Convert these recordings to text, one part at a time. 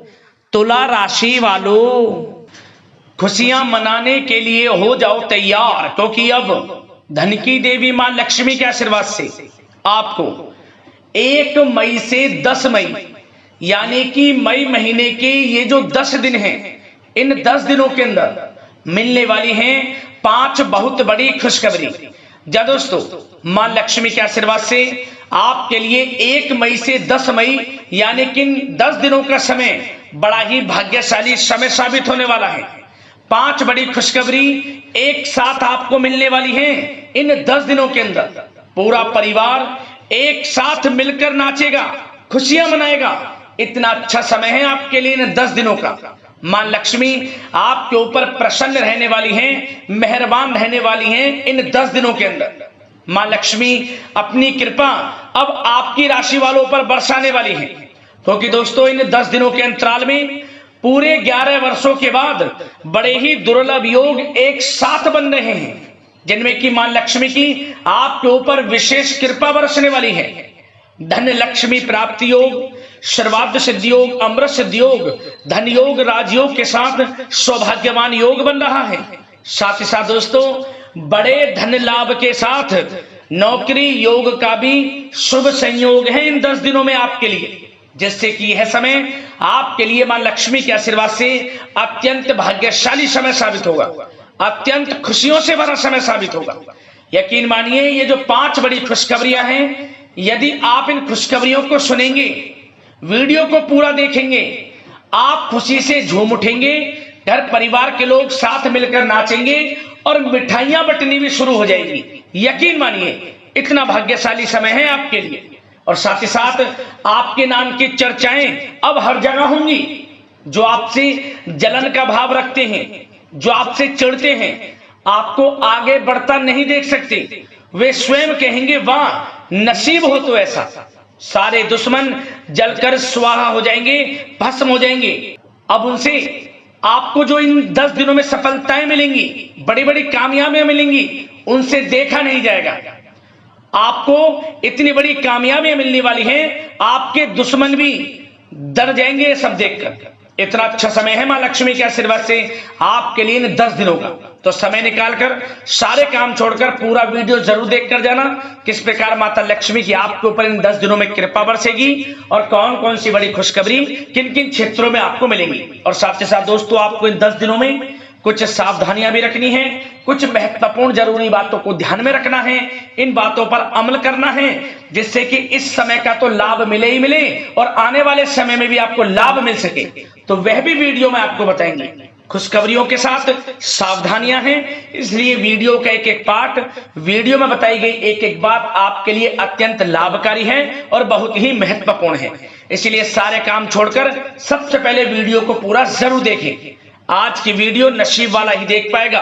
तुला राशि वालों, खुशियां मनाने के लिए हो जाओ तैयार, क्योंकि अब धन की देवी मां लक्ष्मी के आशीर्वाद से आपको 1 मई से 10 मई यानी कि मई महीने के ये जो 10 दिन हैं, इन 10 दिनों के अंदर मिलने वाली हैं 5 बहुत बड़ी खुशखबरी। जा दोस्तों, मां लक्ष्मी के आशीर्वाद से आपके लिए 1 मई से 10 मई यानी कि 10 दिनों का समय बड़ा ही भाग्यशाली समय साबित होने वाला है। 5 बड़ी खुशखबरी एक साथ आपको मिलने वाली हैं। इन 10 दिनों के अंदर पूरा परिवार एक साथ मिलकर नाचेगा, खुशियां मनाएगा। इतना अच्छा समय है आपके लिए इन 10 दिनों का। मां लक्ष्मी आपके ऊपर प्रसन्न रहने वाली हैं, मेहरबान रहने वाली हैं। इन 10 दिनों के अंदर मां लक्ष्मी अपनी कृपा अब आपकी राशि वालों पर बरसाने वाली है, क्योंकि दोस्तों इन 10 दिनों के अंतराल में पूरे 11 वर्षों के बाद बड़े ही दुर्लभ योग एक साथ बन रहे हैं, जिनमें कि मां लक्ष्मी की आपके ऊपर विशेष कृपा बरसने वाली है। धन लक्ष्मी प्राप्ति योग, सर्वार्थ सिद्धि योग, अमृत सिद्धि योग, धन योग, राजयोग के साथ सौभाग्यवान योग बन रहा है। साथ ही साथ दोस्तों बड़े धन लाभ के साथ नौकरी योग का भी शुभ संयोग है इन 10 दिनों में आपके लिए, जिससे कि यह समय आपके लिए मां लक्ष्मी के आशीर्वाद से अत्यंत भाग्यशाली समय साबित होगा, अत्यंत खुशियों से भरा समय साबित होगा। यकीन मानिए ये जो 5 बड़ी खुशखबरियां हैं, यदि आप इन खुशखबरियों को सुनेंगे, वीडियो को पूरा देखेंगे, आप खुशी से झूम उठेंगे, घर परिवार के लोग साथ मिलकर नाचेंगे और मिठाइयां बंटनी भी शुरू हो जाएंगी। यकीन मानिए इतना भाग्यशाली समय है आपके लिए। और साथ ही साथ आपके नाम की चर्चाएं अब हर जगह होंगी। जो आपसे जलन का भाव रखते हैं, जो आपसे चिढ़ते हैं, आपको आगे बढ़ता नहीं देख सकते, वे स्वयं कहेंगे वाह नसीब हो तो ऐसा। सारे दुश्मन जलकर स्वाहा हो जाएंगे, भस्म हो जाएंगे। अब उनसे आपको जो इन 10 दिनों में सफलताएं मिलेंगी, बड़ी बड़ी कामयाबियां मिलेंगी, उनसे देखा नहीं जाएगा। आपको इतनी बड़ी कामयाबियां मिलने वाली हैं, आपके दुश्मन भी डर जाएंगे ये सब देखकर। इतना अच्छा समय है मां लक्ष्मी के आशीर्वाद से आपके लिए इन 10 दिनों का। तो समय निकालकर सारे काम छोड़कर पूरा वीडियो जरूर देखकर जाना, किस प्रकार माता लक्ष्मी की आपके ऊपर इन 10 दिनों में कृपा बरसेगी और कौन कौन सी बड़ी खुशखबरी किन किन क्षेत्रों में आपको मिलेंगी। और साथ ही साथ दोस्तों आपको इन 10 दिनों में कुछ सावधानियां भी रखनी है, कुछ महत्वपूर्ण जरूरी बातों को ध्यान में रखना है, इन बातों पर अमल करना है, जिससे कि इस समय का तो लाभ मिले ही मिले और आने वाले समय में भी आपको लाभ मिल सके। तो वह भी वीडियो में आपको बताएंगे। खुशखबरियों के साथ सावधानियां हैं, इसलिए वीडियो का एक एक पार्ट, वीडियो में बताई गई एक एक बात आपके लिए अत्यंत लाभकारी है और बहुत ही महत्वपूर्ण है। इसलिए सारे काम छोड़कर सबसे पहले वीडियो को पूरा जरूर देखें। आज की वीडियो नसीब वाला ही देख पाएगा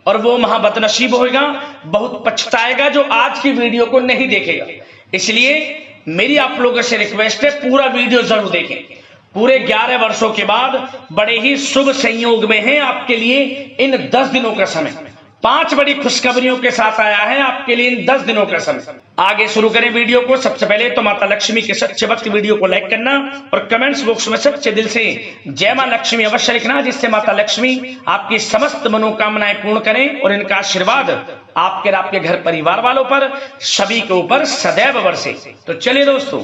और वो महाबदनसीब होगा, बहुत पछताएगा जो आज की वीडियो को नहीं देखेगा। इसलिए मेरी आप लोगों से रिक्वेस्ट है, पूरा वीडियो जरूर देखें। पूरे 11 वर्षों के बाद बड़े ही शुभ संयोग में है आपके लिए इन 10 दिनों का समय। 5 बड़ी खुशखबरियों के साथ आया है आपके लिए इन 10 दिनों का समय। आगे शुरू करें वीडियो को। सबसे पहले तो माता लक्ष्मी के सच्चे भक्त वीडियो को लाइक करना और कमेंट्स बॉक्स में सच्चे दिल से जय मां लक्ष्मी अवश्य लिखना, जिससे माता लक्ष्मी आपकी समस्त मनोकामनाएं पूर्ण करें और इनका आशीर्वाद आपके और आपके घर परिवार वालों पर सभी के ऊपर सदैव बरसे। तो चलिए दोस्तों,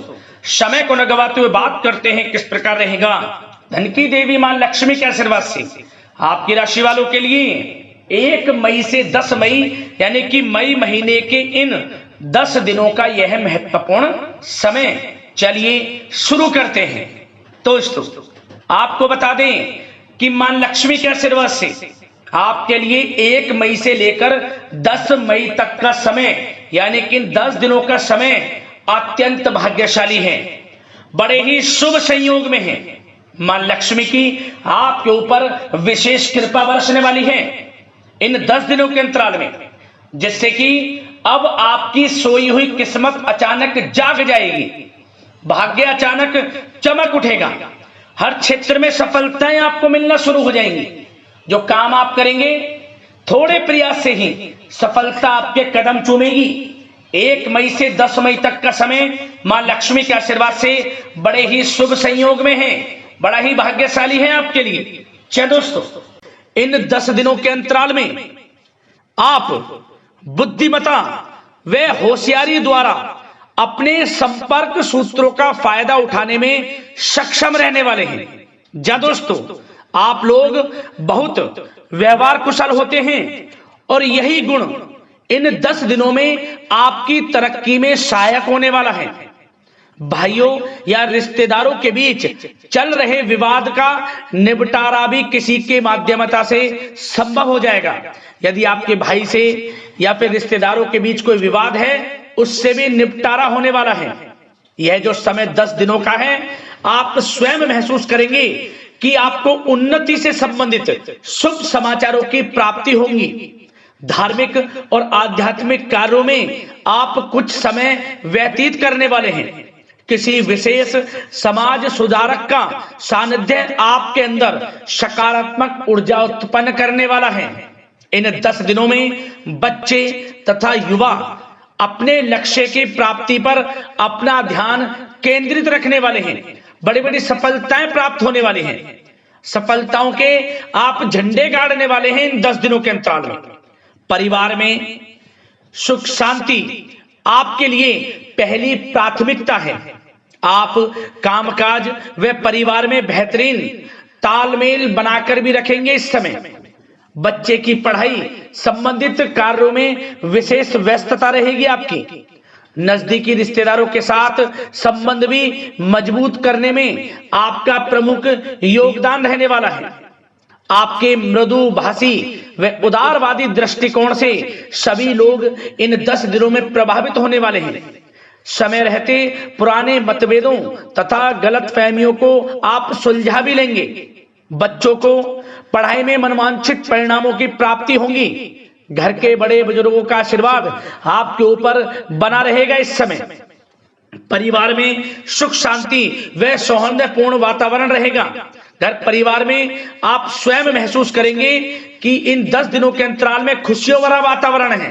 समय को न गवाते हुए बात करते हैं किस प्रकार रहेगा धन की देवी मां लक्ष्मी के आशीर्वाद से आपकी राशि वालों के लिए 1 मई से 10 मई यानी कि मई महीने के इन 10 दिनों का यह महत्वपूर्ण समय। चलिए शुरू करते हैं। दोस्तों आपको बता दें कि मां लक्ष्मी के आशीर्वाद से आपके लिए 1 मई से लेकर 10 मई तक का समय यानी कि 10 दिनों का समय अत्यंत भाग्यशाली है, बड़े ही शुभ संयोग में है। मां लक्ष्मी की आपके ऊपर विशेष कृपा बरसने वाली है इन 10 दिनों के अंतराल में, जिससे कि अब आपकी सोई हुई किस्मत अचानक जाग जाएगी, भाग्य अचानक चमक उठेगा, हर क्षेत्र में सफलताएं आपको मिलना शुरू हो जाएंगी। जो काम आप करेंगे थोड़े प्रयास से ही सफलता आपके कदम चूमेगी। 1 मई से 10 मई तक का समय मां लक्ष्मी के आशीर्वाद से बड़े ही शुभ संयोग में है, बड़ा ही भाग्यशाली है आपके लिए। चलिए दोस्तों, इन 10 दिनों के अंतराल में आप बुद्धिमता व होशियारी द्वारा अपने संपर्क सूत्रों का फायदा उठाने में सक्षम रहने वाले हैं। जा दोस्तों, आप लोग बहुत व्यवहार कुशल होते हैं और यही गुण इन 10 दिनों में आपकी तरक्की में सहायक होने वाला है। भाइयों या रिश्तेदारों के बीच चल रहे विवाद का निपटारा भी किसी के माध्यमता से संभव हो जाएगा। यदि आपके भाई से या फिर रिश्तेदारों के बीच कोई विवाद है, उससे भी निपटारा होने वाला है। यह जो समय 10 दिनों का है, आप स्वयं महसूस करेंगे कि आपको उन्नति से संबंधित शुभ समाचारों की प्राप्ति होगी। धार्मिक और आध्यात्मिक कार्यों में आप कुछ समय व्यतीत करने वाले हैं। किसी विशेष समाज सुधारक का सानिध्य आपके अंदर सकारात्मक ऊर्जा उत्पन्न करने वाला है। इन 10 दिनों में बच्चे तथा युवा अपने लक्ष्य की प्राप्ति पर अपना ध्यान केंद्रित रखने वाले हैं। बड़ी बड़ी सफलताएं प्राप्त होने वाली हैं। सफलताओं के आप झंडे गाड़ने वाले हैं इन 10 दिनों के अंतराल में। परिवार में सुख शांति आपके लिए पहली प्राथमिकता है। आप कामकाज व परिवार में बेहतरीन तालमेल बनाकर भी रखेंगे। इस समय बच्चे की पढ़ाई संबंधित कार्यों में विशेष व्यस्तता रहेगी आपकी। नजदीकी रिश्तेदारों के साथ संबंध भी मजबूत करने में आपका प्रमुख योगदान रहने वाला है। आपके मृदुभाषी व उदारवादी दृष्टिकोण से सभी लोग इन 10 दिनों में प्रभावित होने वाले हैं। समय रहते पुराने मतभेदों तथा गलतफहमियों को आप सुलझा भी लेंगे। बच्चों को पढ़ाई में मनवांछित परिणामों की प्राप्ति होगी। घर के बड़े बुजुर्गों का आशीर्वाद आपके ऊपर बना रहेगा। इस समय परिवार में सुख शांति व सौहार्दपूर्ण वातावरण रहेगा। घर परिवार में आप स्वयं महसूस करेंगे कि इन 10 दिनों के अंतराल में खुशियों भरा वातावरण है।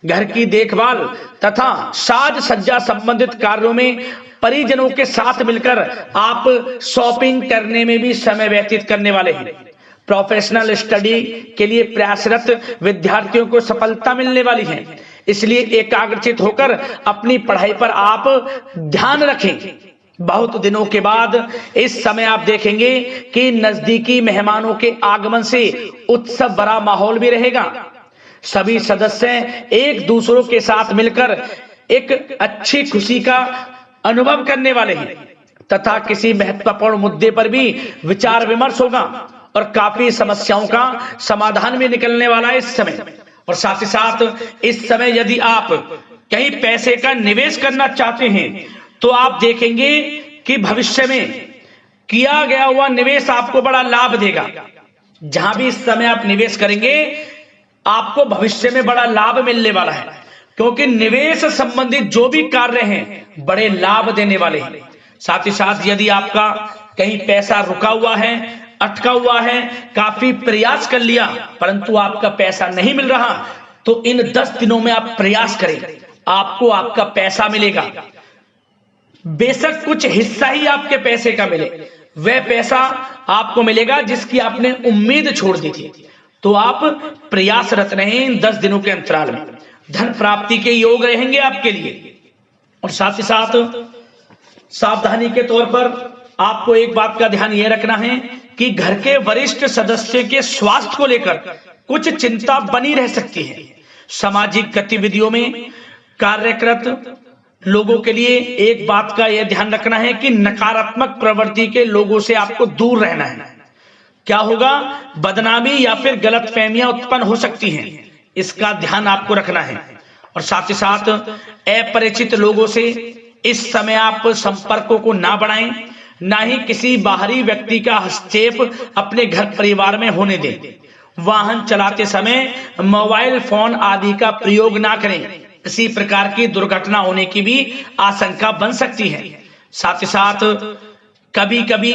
घर की देखभाल तथा साज सज्जा संबंधित कार्यों में परिजनों के साथ मिलकर आप शॉपिंग करने में भी समय व्यतीत करने वाले हैं। प्रोफेशनल स्टडी के लिए प्रयासरत विद्यार्थियों को सफलता मिलने वाली है। इसलिए एकाग्रचित होकर अपनी पढ़ाई पर आप ध्यान रखें। बहुत दिनों के बाद इस समय आप देखेंगे कि नजदीकी मेहमानों के आगमन से उत्सव भरा माहौल भी रहेगा। सभी सदस्य एक दूसरों के साथ मिलकर एक अच्छी खुशी का अनुभव करने वाले हैं तथा किसी महत्वपूर्ण मुद्दे पर भी विचार विमर्श होगा और काफी समस्याओं का समाधान भी निकलने वाला है इस समय। और साथ ही साथ इस समय यदि आप कहीं पैसे का निवेश करना चाहते हैं तो आप देखेंगे कि भविष्य में किया गया हुआ निवेश आपको बड़ा लाभ देगा। जहां भी इस समय आप निवेश करेंगे आपको भविष्य में बड़ा लाभ मिलने वाला है, क्योंकि निवेश संबंधित जो भी कार्य हैं बड़े लाभ देने वाले हैं। साथ ही साथ यदि आपका कहीं पैसा रुका हुआ है, अटका हुआ है, काफी प्रयास कर लिया परंतु आपका पैसा नहीं मिल रहा, तो इन 10 दिनों में आप प्रयास करें, आपको आपका पैसा मिलेगा। बेशक कुछ हिस्सा ही आपके पैसे का मिले, वह पैसा आपको मिलेगा जिसकी आपने उम्मीद छोड़ दी थी। तो आप प्रयासरत रहें इन 10 दिनों के अंतराल में। धन प्राप्ति के योग रहेंगे आपके लिए। और साथ ही साथ सावधानी के तौर पर आपको एक बात का ध्यान यह रखना है कि घर के वरिष्ठ सदस्य के स्वास्थ्य को लेकर कुछ चिंता बनी रह सकती है। सामाजिक गतिविधियों में कार्यरत लोगों के लिए एक बात का यह ध्यान रखना है कि नकारात्मक प्रवृत्ति के लोगों से आपको दूर रहना है। क्या होगा, बदनामी या फिर गलतफहमियां उत्पन्न हो सकती हैं, इसका ध्यान आपको रखना है। और साथ ही साथ अपरिचित लोगों से इस समय आप संपर्कों को ना बढ़ाएं, ना ही किसी बाहरी व्यक्ति का हस्तक्षेप अपने घर परिवार में होने दें। वाहन चलाते समय मोबाइल फोन आदि का प्रयोग ना करें, किसी प्रकार की दुर्घटना होने की भी आशंका बन सकती है। साथ ही साथ कभी कभी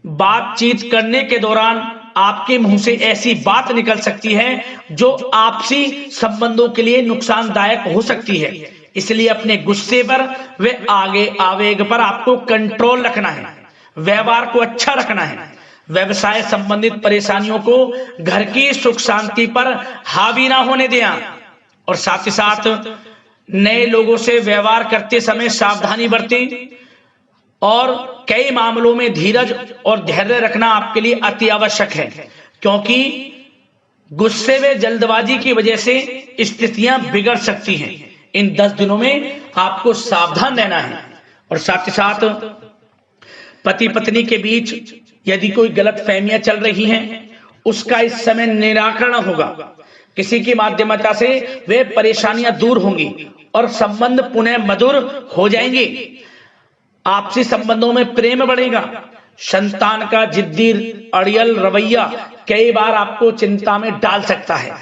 बातचीत करने के दौरान आपके मुंह से ऐसी बात निकल सकती है जो आपसी संबंधों के लिए नुकसानदायक हो सकती है। इसलिए अपने गुस्से पर व आगे आवेग पर आपको कंट्रोल रखना है। व्यवहार को अच्छा रखना है, व्यवसाय संबंधित परेशानियों को घर की सुख शांति पर हावी ना होने दें, और साथ ही साथ नए लोगों से व्यवहार करते समय सावधानी बरतें, और कई मामलों में धीरज और धैर्य रखना आपके लिए अति आवश्यक है, क्योंकि गुस्से में जल्दबाजी की वजह से स्थितियां बिगड़ सकती हैं। इन 10 दिनों में आपको सावधान रहना है। और साथ ही साथ पति पत्नी के बीच यदि कोई गलत फहमियां चल रही हैं, उसका इस समय निराकरण होगा। किसी की माध्यमता से वे परेशानियां दूर होंगी और संबंध पुनः मधुर हो जाएंगे। आपसी संबंधों में प्रेम बढ़ेगा। संतान का जिद्दी अड़ियल रवैया कई बार आपको चिंता में डाल सकता है,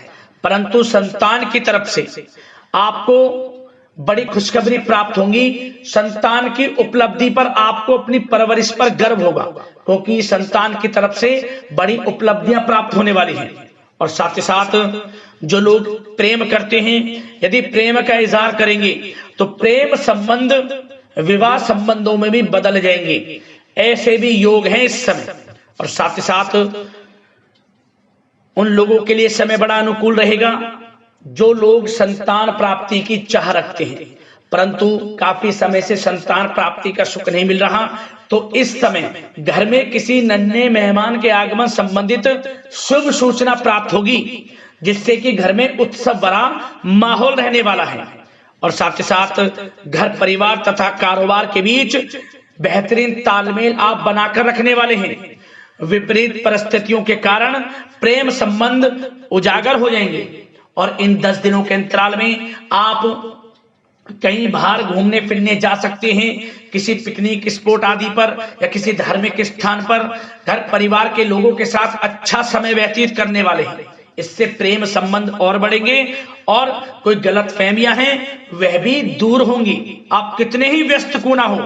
परंतु संतान की तरफ से आपको बड़ी खुशखबरी प्राप्त होगी। संतान की उपलब्धि पर आपको अपनी परवरिश पर गर्व होगा, क्योंकि संतान की तरफ से बड़ी उपलब्धियां प्राप्त होने वाली हैं। और साथ ही साथ जो लोग प्रेम करते हैं, यदि प्रेम का इजहार करेंगे तो प्रेम संबंध विवाह संबंधों में भी बदल जाएंगे। ऐसे भी योग हैं इस समय। और साथ ही साथ उन लोगों के लिए समय बड़ा अनुकूल रहेगा जो लोग संतान प्राप्ति की चाह रखते हैं, परंतु काफी समय से संतान प्राप्ति का सुख नहीं मिल रहा, तो इस समय घर में किसी नन्हे मेहमान के आगमन संबंधित शुभ सूचना प्राप्त होगी, जिससे कि घर में उत्सव भरा माहौल रहने वाला है। और साथ ही साथ घर परिवार तथा कारोबार के बीच बेहतरीन तालमेल आप बनाकर रखने वाले हैं। विपरीत परिस्थितियों के कारण प्रेम संबंध उजागर हो जाएंगे, और इन 10 दिनों के अंतराल में आप कहीं बाहर घूमने फिरने जा सकते हैं, किसी पिकनिक स्पॉट आदि पर या किसी धार्मिक स्थान पर घर परिवार के लोगों के साथ अच्छा समय व्यतीत करने वाले हैं। इससे प्रेम संबंध और बढ़ेंगे और कोई गलतफहमियां हैं वह भी दूर होंगी। आप कितने ही व्यस्त क्यों ना हो,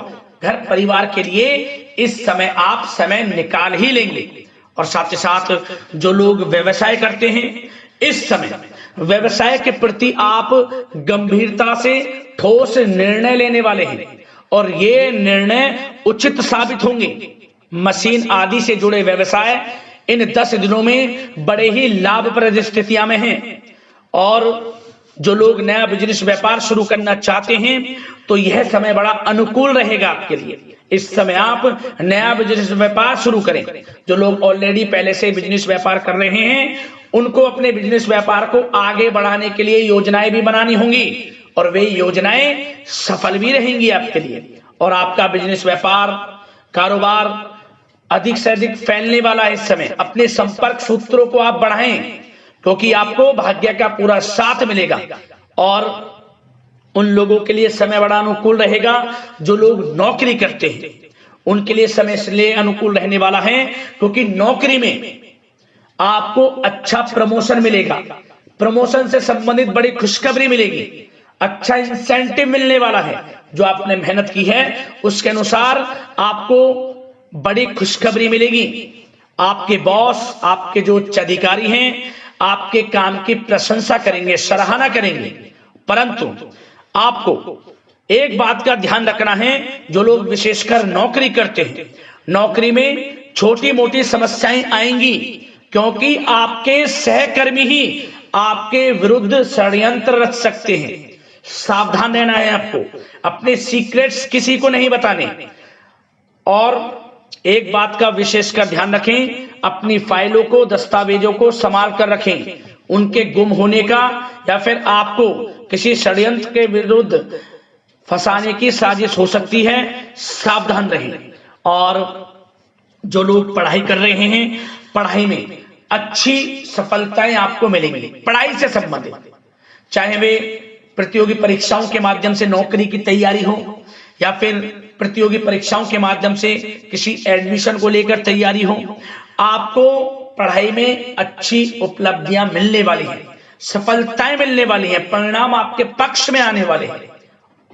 घर परिवार के लिए इस समय आप समय निकाल ही लेंगे। और साथ ही साथ जो लोग व्यवसाय करते हैं, इस समय व्यवसाय के प्रति आप गंभीरता से ठोस निर्णय लेने वाले हैं, और ये निर्णय उचित साबित होंगे। मशीन आदि से जुड़े व्यवसाय इन 10 दिनों में बड़े ही लाभप्रद स्थितियां में हैं। और जो लोग नया बिजनेस व्यापार शुरू करना चाहते हैं, तो यह समय बड़ा अनुकूल रहेगा आपके लिए। इस समय आप नया बिजनेस व्यापार शुरू करें। जो लोग ऑलरेडी पहले से बिजनेस व्यापार कर रहे हैं, उनको अपने बिजनेस व्यापार को आगे बढ़ाने के लिए योजनाएं भी बनानी होंगी, और वे योजनाएं सफल भी रहेंगी आपके लिए। और आपका बिजनेस व्यापार कारोबार अधिक से अधिक फैलने वाला है। इस समय अपने संपर्क सूत्रों को आप बढ़ाएं, क्योंकि आपको भाग्य का पूरा साथ मिलेगा। और उन लोगों के लिए समय बड़ा अनुकूल रहेगा जो लोग नौकरी करते हैं, उनके लिए समय इसलिए अनुकूल रहने वाला है क्योंकि नौकरी में आपको अच्छा प्रमोशन मिलेगा। प्रमोशन से संबंधित बड़ी खुशखबरी मिलेगी, अच्छा इंसेंटिव मिलने वाला है। जो आपने मेहनत की है उसके अनुसार आपको बड़ी खुशखबरी मिलेगी। आपके बॉस, आपके जो उच्च अधिकारी हैं, आपके काम की प्रशंसा करेंगे, सराहना करेंगे। परंतु आपको एक बात का ध्यान रखना है, जो लोग विशेषकर नौकरी करते हैं, नौकरी में छोटी मोटी समस्याएं आएंगी, क्योंकि आपके सहकर्मी ही आपके विरुद्ध षड्यंत्र रच सकते हैं। सावधान रहना है आपको, अपने सीक्रेट्स किसी को नहीं बताने। और एक बात का विशेषकर ध्यान रखें, अपनी फाइलों को, दस्तावेजों को संभाल कर रखें। उनके गुम होने का या फिर आपको किसी षड्यंत्र के विरुद्ध फंसाने की साजिश हो सकती है, सावधान रहें। और जो लोग पढ़ाई कर रहे हैं, पढ़ाई में अच्छी सफलताएं आपको मिलेंगी। पढ़ाई से संबंधित, चाहे वे प्रतियोगी परीक्षाओं के माध्यम से नौकरी की तैयारी हो, या फिर प्रतियोगी परीक्षाओं के माध्यम से किसी एडमिशन को लेकर तैयारी हो, आपको पढ़ाई में अच्छी उपलब्धियां मिलने वाली हैं, सफलताएं मिलने वाली हैं, परिणाम आपके पक्ष में आने वाले हैं।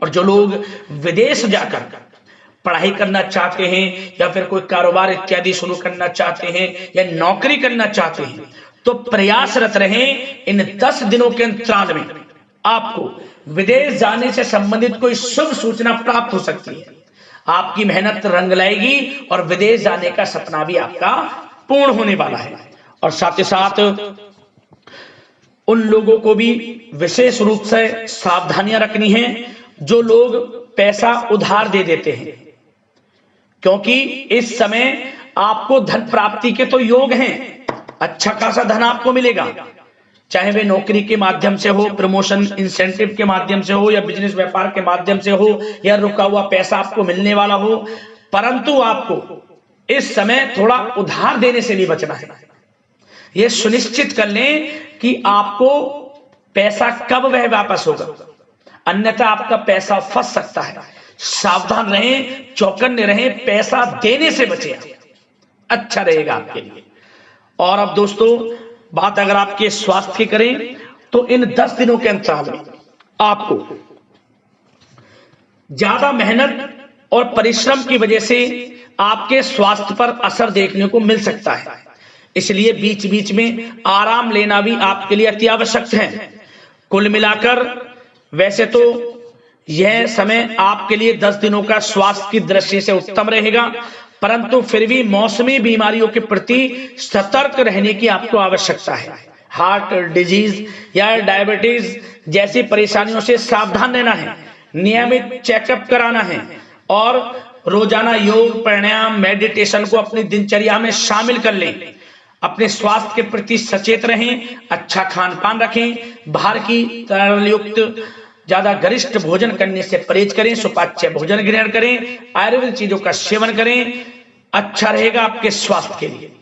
और जो लोग विदेश जाकर पढ़ाई करना चाहते हैं या फिर कोई कारोबार इत्यादि शुरू करना चाहते हैं या नौकरी करना चाहते हैं, तो प्रयासरत रहें। इन 10 दिनों के अंतराल में आपको विदेश जाने से संबंधित कोई शुभ सूचना प्राप्त हो सकती है। आपकी मेहनत रंग लाएगी और विदेश जाने का सपना भी आपका पूर्ण होने वाला है। और साथ ही साथ उन लोगों को भी विशेष रूप से सावधानियां रखनी है जो लोग पैसा उधार दे देते हैं, क्योंकि इस समय आपको धन प्राप्ति के तो योग हैं, अच्छा खासा धन आपको मिलेगा, चाहे वे नौकरी के माध्यम से हो, प्रमोशन इंसेंटिव के माध्यम से हो, या बिजनेस व्यापार के माध्यम से हो, या रुका हुआ पैसा आपको मिलने वाला हो। परंतु आपको इस समय थोड़ा उधार देने से नहीं बचना है। यह सुनिश्चित कर लें कि आपको पैसा कब वह वापस होगा, अन्यथा आपका पैसा फंस सकता है। सावधान रहें, चौकन्ने रहें, पैसा देने से बचें, अच्छा रहेगा आपके लिए। और अब दोस्तों, बात अगर आपके स्वास्थ्य की करें तो इन 10 दिनों के अंतराल में आपको ज्यादा मेहनत और परिश्रम की वजह से आपके स्वास्थ्य पर असर देखने को मिल सकता है, इसलिए बीच बीच में आराम लेना भी आपके लिए अति आवश्यक है। कुल मिलाकर वैसे तो यह समय आपके लिए 10 दिनों का स्वास्थ्य की दृष्टि से उत्तम रहेगा, परंतु फिर भी मौसमी बीमारियों के प्रति सतर्क रहने की आपको आवश्यकता है। हार्ट डिजीज या डायबिटीज जैसी परेशानियों से सावधान रहना है, नियमित चेकअप कराना है और रोजाना योग, प्राणायाम, मेडिटेशन को अपनी दिनचर्या में शामिल कर लें। अपने स्वास्थ्य के प्रति सचेत रहें, अच्छा खान पान रखें, बाहर की तरलयुक्त ज्यादा गरिष्ठ भोजन करने से परहेज करें, सुपाच्य भोजन ग्रहण करें, आयुर्वेदिक चीजों का सेवन करें, अच्छा रहेगा आपके स्वास्थ्य के लिए।